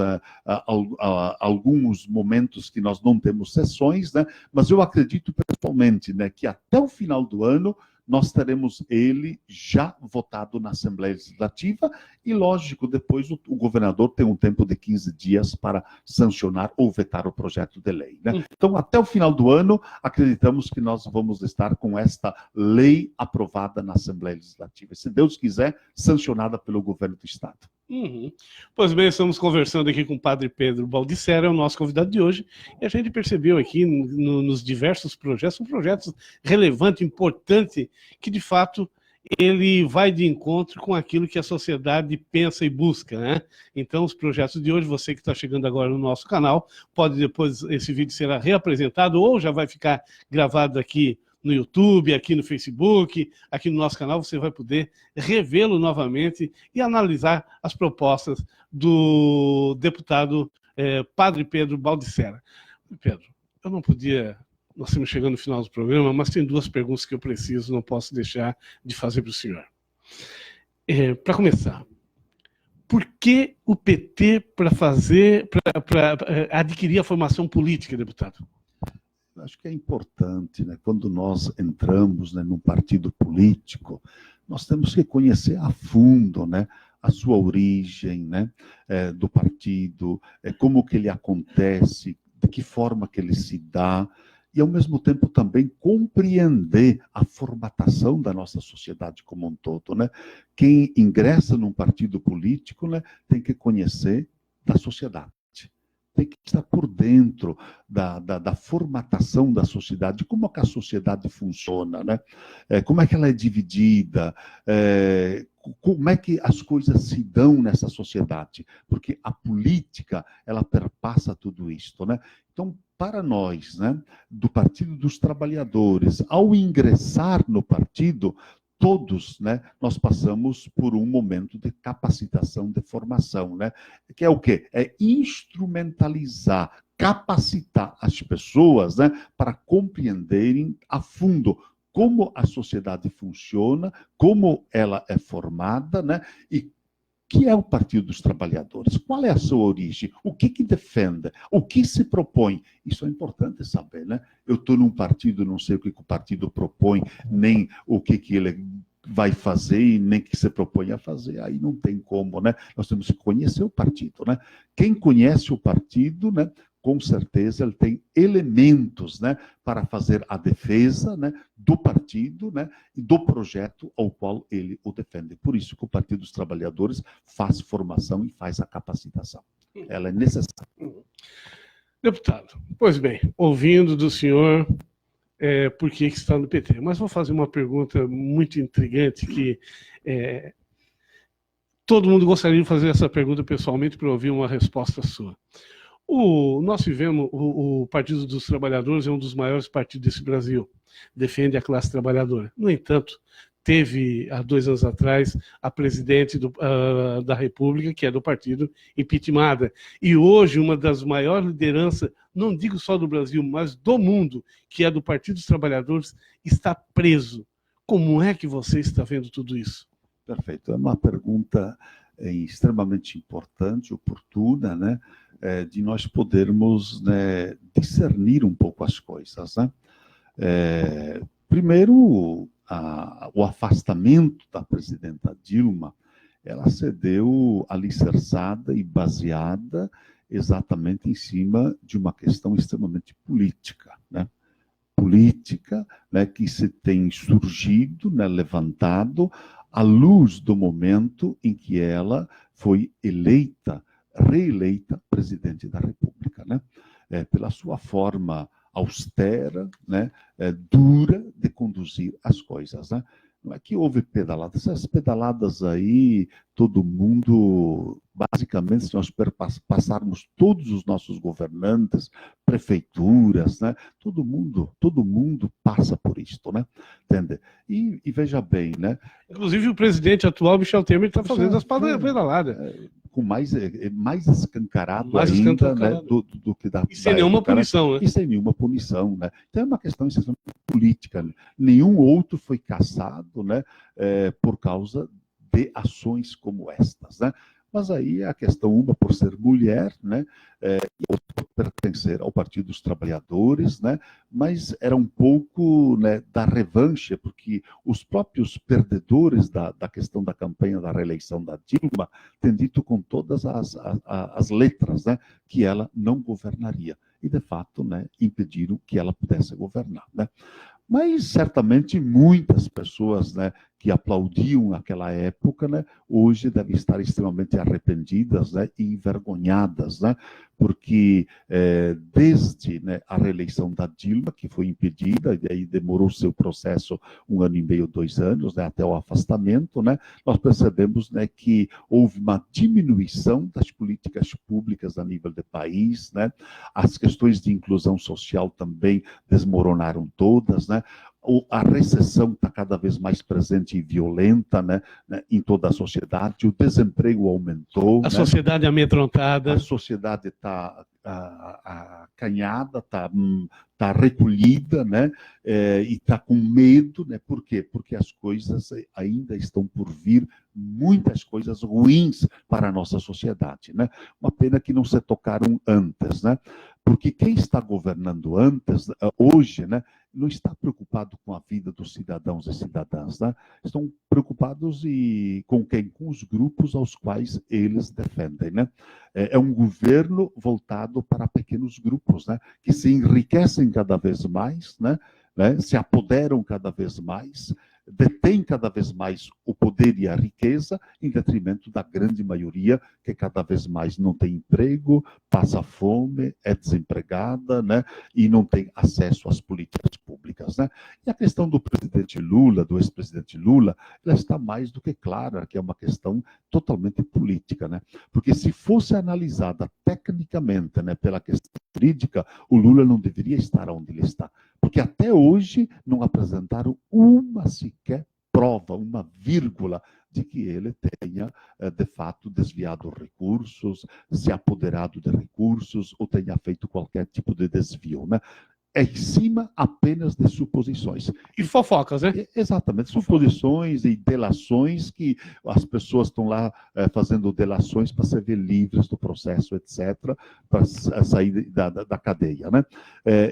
S3: alguns momentos que nós não temos sessões, né? Mas eu acredito pessoalmente, né, que até o final do ano nós teremos ele já votado na Assembleia Legislativa e, lógico, depois o governador tem um tempo de 15 dias para sancionar ou vetar o projeto de lei, né? Então, até o final do ano, acreditamos que nós vamos estar com esta lei aprovada na Assembleia Legislativa, se Deus quiser, sancionada pelo governo do Estado.
S2: Uhum. Pois bem, estamos conversando aqui com o Padre Pedro Baldissera, é o nosso convidado de hoje, e a gente percebeu aqui nos diversos projetos, são projetos relevantes, importantes, que de fato ele vai de encontro com aquilo que a sociedade pensa e busca, né? Então, os projetos de hoje, você que está chegando agora no nosso canal, pode depois, esse vídeo será reapresentado ou já vai ficar gravado aqui no YouTube, aqui no Facebook, aqui no nosso canal, você vai poder revê-lo novamente e analisar as propostas do deputado Padre Pedro Baldissera. Pedro, eu não podia... Nós estamos chegando no final do programa, mas tem duas perguntas que eu preciso, não posso deixar de fazer para o senhor. Para começar, por que o PT para adquirir a formação política, deputado?
S3: Acho que é importante, né? Quando nós entramos, né, num partido político, nós temos que conhecer a fundo, né, a sua origem, né, do partido, como que ele acontece, de que forma que ele se dá, e ao mesmo tempo também compreender a formatação da nossa sociedade como um todo, né? Quem ingressa num partido político, né, tem que conhecer da sociedade. Tem que estar por dentro da formatação da sociedade, como é que a sociedade funciona, né? Como é que ela é dividida, como é que as coisas se dão nessa sociedade, porque a política, ela perpassa tudo isto, né? Então, para nós, né, do Partido dos Trabalhadores, ao ingressar no partido, todos, né, nós passamos por um momento de capacitação, de formação, né? Que é o quê? É instrumentalizar, capacitar as pessoas, né, para compreenderem a fundo como a sociedade funciona, como ela é formada, né? E que é o Partido dos Trabalhadores? Qual é a sua origem? O que defende? O que se propõe? Isso é importante saber, né? Eu estou num partido, não sei o que o partido propõe, nem o que ele vai fazer e nem o que se propõe a fazer. Aí não tem como, né? Nós temos que conhecer o partido, né? Quem conhece o partido, né? Com certeza ele tem elementos, né, para fazer a defesa, né, do partido, né, e do projeto ao qual ele o defende. Por isso que o Partido dos Trabalhadores faz formação e faz a capacitação. Ela é necessária.
S2: Deputado, pois bem, ouvindo do senhor por que está no PT, mas vou fazer uma pergunta muito intrigante que todo mundo gostaria de fazer essa pergunta pessoalmente para ouvir uma resposta sua. Nós vivemos, o Partido dos Trabalhadores é um dos maiores partidos desse Brasil, defende a classe trabalhadora. No entanto, teve, há 2 anos atrás, a presidente da República, que é do partido, impeachmentada. E hoje, uma das maiores lideranças, não digo só do Brasil, mas do mundo, que é do Partido dos Trabalhadores, está preso. Como é que você está vendo tudo isso?
S3: Perfeito. É uma pergunta extremamente importante, oportuna, né? De nós podermos, né, discernir um pouco as coisas, né? Primeiro, o afastamento da presidenta Dilma, ela se deu alicerçada e baseada exatamente em cima de uma questão extremamente política, né? Política, né, que se tem surgido, né, levantado à luz do momento em que ela foi reeleita presidente da República, né? Pela sua forma austera, né, dura de conduzir as coisas, né? Não é que houve pedaladas, essas pedaladas aí, todo mundo, basicamente, se nós passarmos todos os nossos governantes, prefeituras, né, todo mundo passa por isto, né? Entende? E veja bem, né?
S2: Inclusive o presidente atual, Michel Temer, está fazendo as pedaladas.
S3: Com mais escancarado
S2: Mais
S3: ainda,
S2: escancarado.
S3: né, do que da
S2: E sem nenhuma
S3: época,
S2: punição, né?
S3: E sem nenhuma punição, né? Então é uma questão essencialmente política, né? Nenhum outro foi cassado, né, por causa de ações como estas, né? Mas aí a questão, uma por ser mulher, né, e outra por pertencer ao Partido dos Trabalhadores, né, mas era um pouco, né, da revanche, porque os próprios perdedores da questão da campanha da reeleição da Dilma têm dito com todas as letras, né, que ela não governaria. E, de fato, né, impediram que ela pudesse governar, né? Mas, certamente, muitas pessoas, né, que aplaudiam naquela época, né, hoje devem estar extremamente arrependidas, né, e envergonhadas, né, porque desde, né, a reeleição da Dilma, que foi impedida, e aí demorou seu processo 1 ano e meio, 2 anos, né, até o afastamento, né, nós percebemos, né, que houve uma diminuição das políticas públicas a nível do país, né, as questões de inclusão social também desmoronaram todas, né, a recessão está cada vez mais presente e violenta, né, em toda a sociedade, o desemprego aumentou.
S2: A sociedade amedrontada.
S3: A sociedade está acanhada, está recolhida, né, e está com medo, né? Por quê? Porque as coisas ainda estão por vir, muitas coisas ruins para a nossa sociedade, né? Uma pena que não se tocaram antes, né? Porque quem está governando antes, hoje, né, não está preocupado com a vida dos cidadãos e cidadãs, né? Estão preocupados com quem? Com os grupos aos quais eles defendem, né? É um governo voltado para pequenos grupos, né, que se enriquecem cada vez mais, né, se apoderam cada vez mais, detém cada vez mais o poder e a riqueza, em detrimento da grande maioria, que cada vez mais não tem emprego, passa fome, é desempregada, né, e não tem acesso às políticas públicas, né. E a questão do presidente Lula, do ex-presidente Lula, ela está mais do que clara, que é uma questão totalmente política, né, porque se fosse analisada tecnicamente, né, pela questão jurídica, o Lula não deveria estar onde ele está, porque até hoje não apresentaram uma sequer prova, uma vírgula, de que ele tenha, de fato, desviado recursos, se apoderado de recursos, ou tenha feito qualquer tipo de desvio, né? É em cima apenas de suposições.
S2: E fofocas, né?
S3: Exatamente, suposições e delações que as pessoas estão lá fazendo delações para ser livres do processo, etc., para sair da cadeia, né?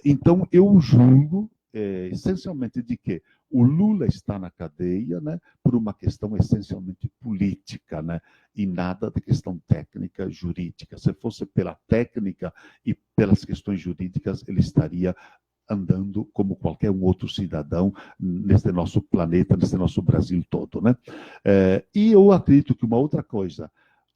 S3: Então, eu julgo, essencialmente, de que o Lula está na cadeia, né, por uma questão essencialmente política, né, e nada de questão técnica, jurídica. Se fosse pela técnica e pelas questões jurídicas, ele estaria andando como qualquer um outro cidadão nesse nosso planeta, nesse nosso Brasil todo, né? E eu acredito que uma outra coisa,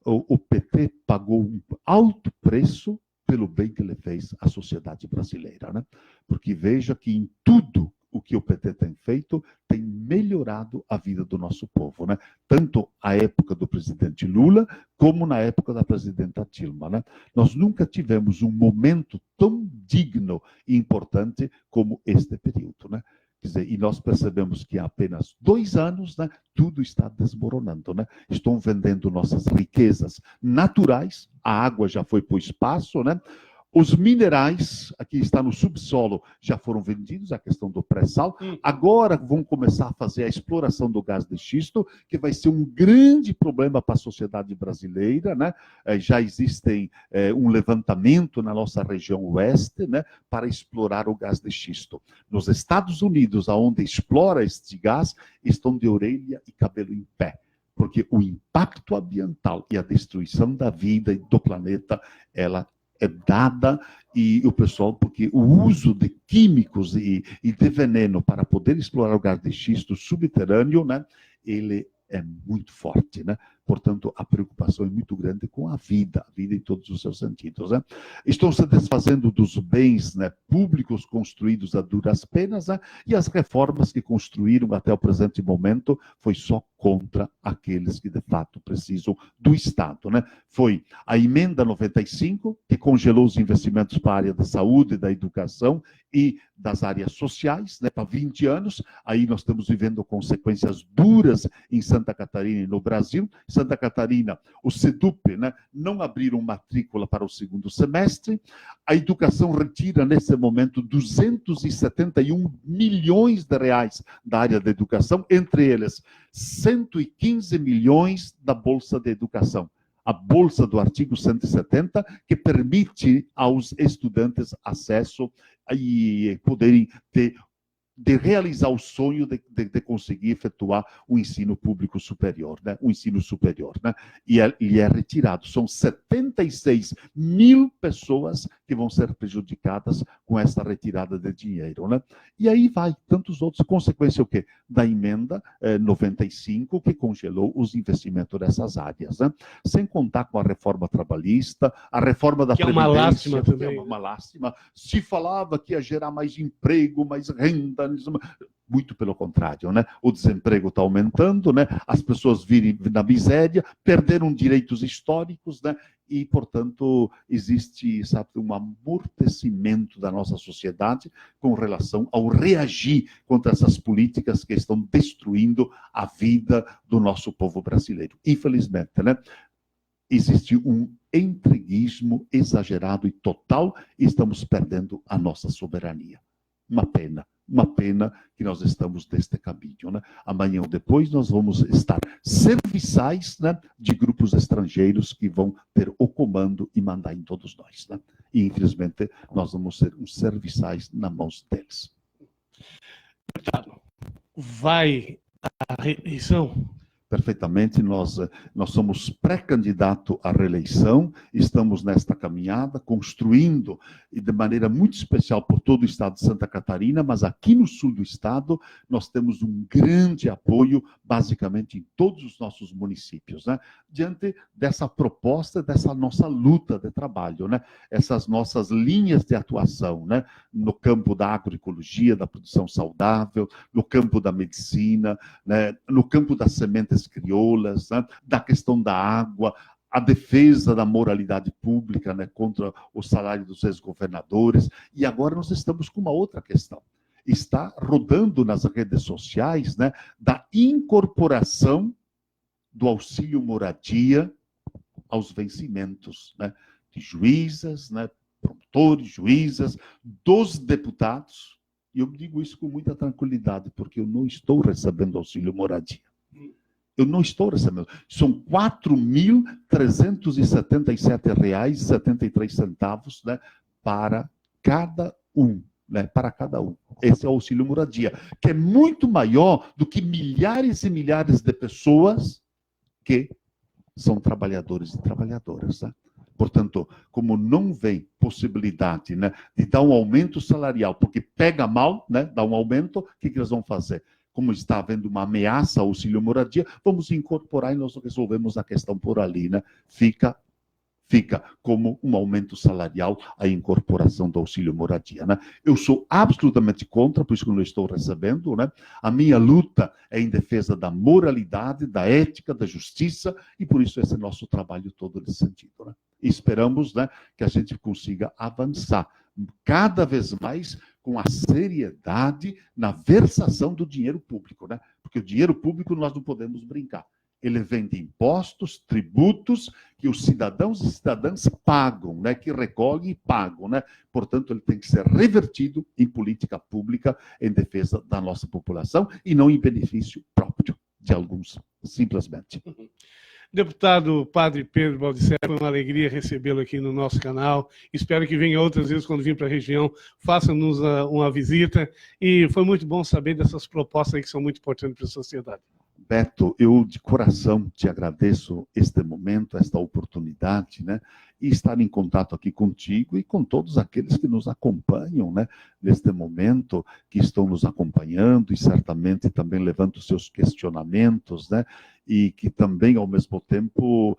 S3: o PT pagou um alto preço pelo bem que ele fez à sociedade brasileira, né? Porque veja que em tudo o que o PT tem feito tem melhorado a vida do nosso povo, né? Tanto a época do presidente Lula, como na época da presidenta Dilma, né? Nós nunca tivemos um momento tão digno e importante como este período, né? Quer dizer, e nós percebemos que há apenas 2 anos, né, tudo está desmoronando, né? Estão vendendo nossas riquezas naturais, a água já foi para o espaço, né? Os minerais, aqui está no subsolo, já foram vendidos, a questão do pré-sal. Agora vão começar a fazer a exploração do gás de xisto, que vai ser um grande problema para a sociedade brasileira, né? Já existem um levantamento na nossa região oeste, né, para explorar o gás de xisto. Nos Estados Unidos, onde explora este gás, estão de orelha e cabelo em pé, porque o impacto ambiental e a destruição da vida e do planeta, ela é dada, e o pessoal, porque o uso de químicos e de veneno para poder explorar o gás de xisto subterrâneo, né, ele é muito forte, né? Portanto, a preocupação é muito grande com a vida em todos os seus sentidos, né? Estão se desfazendo dos bens, né, públicos construídos a duras penas, né? E as reformas que construíram até o presente momento foi só contra aqueles que de fato precisam do Estado, né? Foi a emenda 95, que congelou os investimentos para a área da saúde, da educação e das áreas sociais, né, para 20 anos. Aí nós estamos vivendo consequências duras em Santa Catarina e no Brasil. Santa Catarina, o SEDUP, né, não abriram matrícula para o segundo semestre. A educação retira, nesse momento, 271 milhões de reais da área da educação, entre eles 115 milhões da Bolsa de Educação. A bolsa do artigo 170, que permite aos estudantes acesso e poderem ter, de realizar o sonho de conseguir efetuar o ensino público superior, né? O ensino superior, né? E é retirado. São 76 mil pessoas que vão ser prejudicadas com essa retirada de dinheiro, né? E aí vai tantos outros. Consequência o quê? Da emenda 95, que congelou os investimentos nessas áreas, né? Sem contar com a reforma trabalhista, a reforma da
S2: Previdência. Que é uma lástima também.
S3: É uma lástima. Se falava que ia gerar mais emprego, mais renda, muito pelo contrário, né? O desemprego está aumentando, né? As pessoas vivem na miséria, perderam direitos históricos, né? E, portanto, existe, sabe, um amortecimento da nossa sociedade com relação ao reagir contra essas políticas que estão destruindo a vida do nosso povo brasileiro. Infelizmente, né? Existe um entreguismo exagerado e total, e estamos perdendo a nossa soberania. Uma pena que nós estamos neste caminho, né? Amanhã ou depois nós vamos estar serviçais, né, de grupos estrangeiros que vão ter o comando e mandar em todos nós, né? E, infelizmente, nós vamos ser uns serviçais nas mãos deles.
S2: Vai a reeleição?
S3: perfeitamente, nós somos pré-candidato à reeleição, estamos nesta caminhada, construindo, e de maneira muito especial por todo o estado de Santa Catarina, mas aqui no sul do estado, nós temos um grande apoio, basicamente em todos os nossos municípios, né? Diante dessa proposta, dessa nossa luta de trabalho, né? Essas nossas linhas de atuação, né? No campo da agroecologia, da produção saudável, no campo da medicina, né? No campo das sementes crioulas, né? Da questão da água, a defesa da moralidade pública, né? Contra o salário dos ex-governadores. E agora nós estamos com uma outra questão. Está rodando nas redes sociais, né? Da incorporação do auxílio moradia aos vencimentos, né? De juízas, né? Promotores, juízas, dos deputados. E eu digo isso com muita tranquilidade, porque eu não estou recebendo auxílio moradia. Eu não estou recebendo. São R$ 4.377,73, né, para cada um. Né, para cada um. Esse é o auxílio moradia, que é muito maior do que milhares e milhares de pessoas que são trabalhadores e trabalhadoras. Né? Portanto, como não vem possibilidade, né, de dar um aumento salarial, porque pega mal, né, dar um aumento, o que eles vão fazer? Como está havendo uma ameaça ao auxílio moradia, vamos incorporar e nós resolvemos a questão por ali. Né? Fica como um aumento salarial a incorporação do auxílio moradia. Né? Eu sou absolutamente contra, por isso que eu não estou recebendo. Né? A minha luta é em defesa da moralidade, da ética, da justiça, e por isso esse é nosso trabalho todo nesse sentido. Né? E esperamos, né, que a gente consiga avançar cada vez mais com a seriedade na versação do dinheiro público. Né? Porque o dinheiro público nós não podemos brincar. Ele vem de impostos, tributos, que os cidadãos e cidadãs pagam, né? Que recolhem e pagam. Né? Portanto, ele tem que ser revertido em política pública em defesa da nossa população e não em benefício próprio de alguns, simplesmente.
S2: Deputado Padre Pedro Baldisseri, foi uma alegria recebê-lo aqui no nosso canal. Espero que venha outras vezes quando vir para a região, faça-nos uma visita. E foi muito bom saber dessas propostas aí que são muito importantes para a sociedade.
S3: Beto, eu de coração te agradeço este momento, esta oportunidade, né? E estar em contato aqui contigo e com todos aqueles que nos acompanham, né? Neste momento, que estão nos acompanhando e certamente também levantam seus questionamentos, né? E que também, ao mesmo tempo,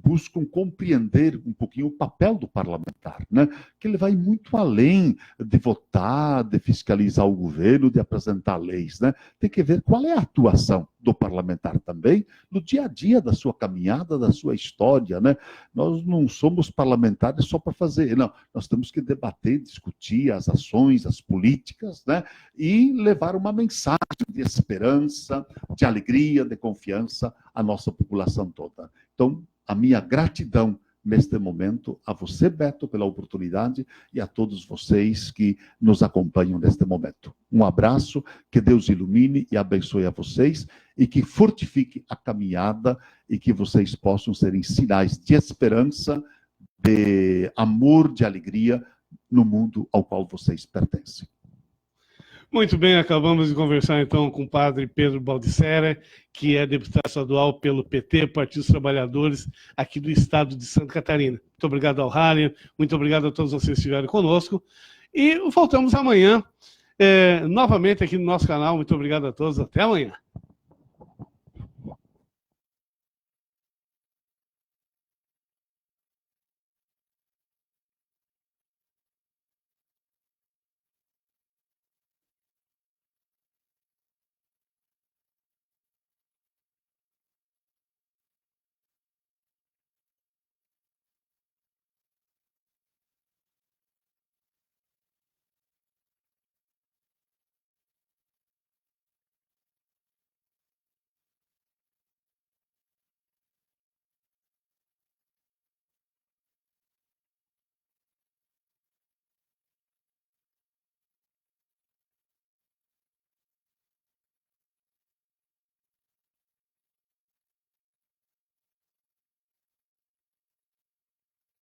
S3: buscam compreender um pouquinho o papel do parlamentar, né? Que ele vai muito além de votar, de fiscalizar o governo, de apresentar leis, né? Tem que ver qual é a atuação do parlamentar também no dia a dia da sua caminhada, da sua história, né? Nós não somos parlamentares só para fazer, não. Nós temos que debater, discutir as ações, as políticas, né? E levar uma mensagem de esperança, de alegria, de confiança à nossa população toda. Então, a minha gratidão neste momento a você, Beto, pela oportunidade e a todos vocês que nos acompanham neste momento. Um abraço, que Deus ilumine e abençoe a vocês e que fortifique a caminhada e que vocês possam serem sinais de esperança, de amor, de alegria no mundo ao qual vocês pertencem.
S2: Muito bem, acabamos de conversar então com o padre Pedro Baldisseri, que é deputado estadual pelo PT, Partido dos Trabalhadores, aqui do estado de Santa Catarina. Muito obrigado ao Halley, muito obrigado a todos vocês que estiveram conosco. E voltamos amanhã, novamente aqui no nosso canal. Muito obrigado a todos, até amanhã.